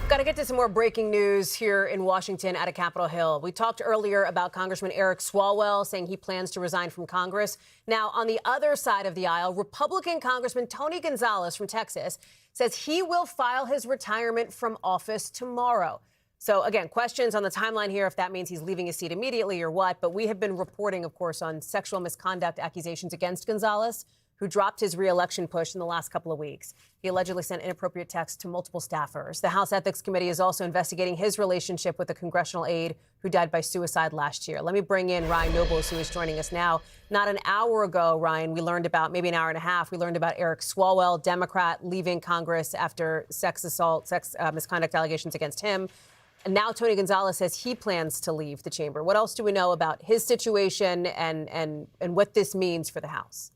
Got to get to some more breaking news here in Washington out of Capitol Hill. We talked earlier about Congressman Eric Swalwell saying he plans to resign from Congress. Now, on the other side of the aisle, Republican Congressman Tony Gonzales from Texas says he will file his retirement from office tomorrow. So, again, questions on the timeline here, if that means he's leaving his seat immediately or what. But we have been reporting, of course, on sexual misconduct accusations against Gonzales, who dropped his re-election push in the last couple of weeks. He allegedly sent inappropriate texts to multiple staffers. The House Ethics Committee is also investigating his relationship with a congressional aide who died by suicide last year. Let me bring in Ryan Nobles, who is joining us now. Not an hour ago, Ryan, we learned about, maybe an hour and a half, we learned about Eric Swalwell, Democrat, leaving Congress after sex misconduct allegations against him. And now Tony Gonzales says he plans to leave the chamber. What else do we know about his situation and what this means for the House?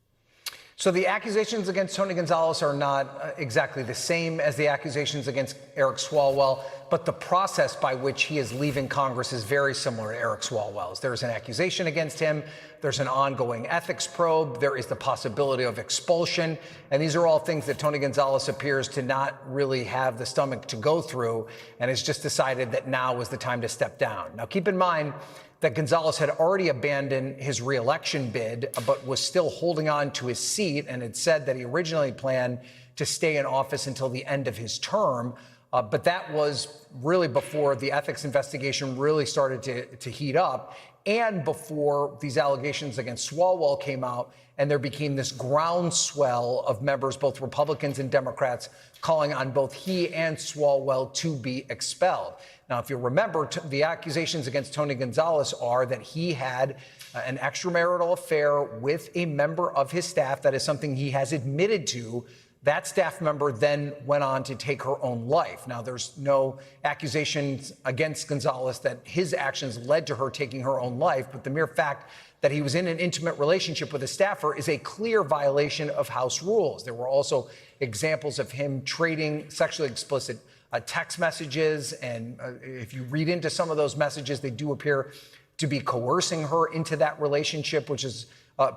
So the accusations against Tony Gonzales are not exactly the same as the accusations against Eric Swalwell, but the process by which he is leaving Congress is very similar to Eric Swalwell's. There's an accusation against him. There's an ongoing ethics probe. There is the possibility of expulsion. And these are all things that Tony Gonzales appears to not really have the stomach to go through and has just decided that now is the time to step down. Now, keep in mind that Gonzales had already abandoned his reelection bid, but was still holding on to his seat and had said that he originally planned to stay in office until the end of his term. But that was really before the ethics investigation really started to heat up and before these allegations against Swalwell came out and there became this groundswell of members, both Republicans and Democrats, calling on both he and Swalwell to be expelled. Now, if you remember, the accusations against Tony Gonzales are that he had an extramarital affair with a member of his staff. That is something he has admitted to. That staff member then went on to take her own life. Now, there's no accusations against Gonzales that his actions led to her taking her own life, but the mere fact that he was in an intimate relationship with a staffer is a clear violation of House rules. There were also examples of him trading sexually explicit text messages, and if you read into some of those messages, they do appear to be coercing her into that relationship, which is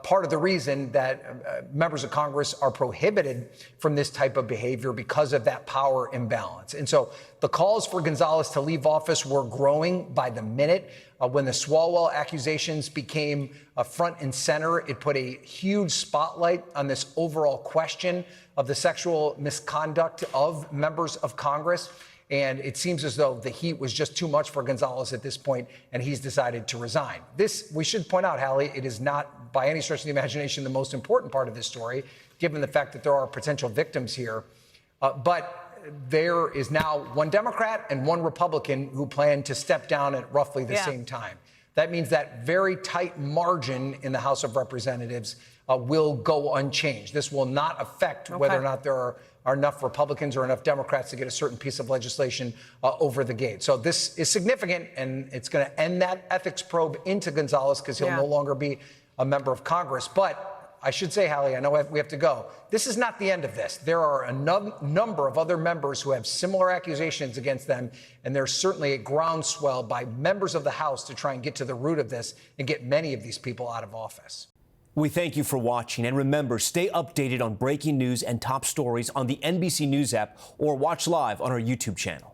part of the reason that members of Congress are prohibited from this type of behavior because of that power imbalance. And so the calls for Gonzales to leave office were growing by the minute. When the Swalwell accusations became front and center, it put a huge spotlight on this overall question of the sexual misconduct of members of Congress. And it seems as though the heat was just too much for Gonzales at this point, and he's decided to resign. This, we should point out, Hallie, it is not by any stretch of the imagination the most important part of this story, given the fact that there are potential victims here. But there is now one Democrat and one Republican who plan to step down at roughly the same time. That means that very tight margin in the House of Representatives will go unchanged. This will not affect whether or not there are enough Republicans or enough Democrats to get a certain piece of legislation over the gate. So this is significant, and it's going to end that ethics probe into Gonzales because he'll no longer be a member of Congress. But I should say, Hallie, I know we have to go. This is not the end of this. There are a number of other members who have similar accusations against them, and there's certainly a groundswell by members of the House to try and get to the root of this and get many of these people out of office. We thank you for watching, and remember, stay updated on breaking news and top stories on the NBC News app or watch live on our YouTube channel.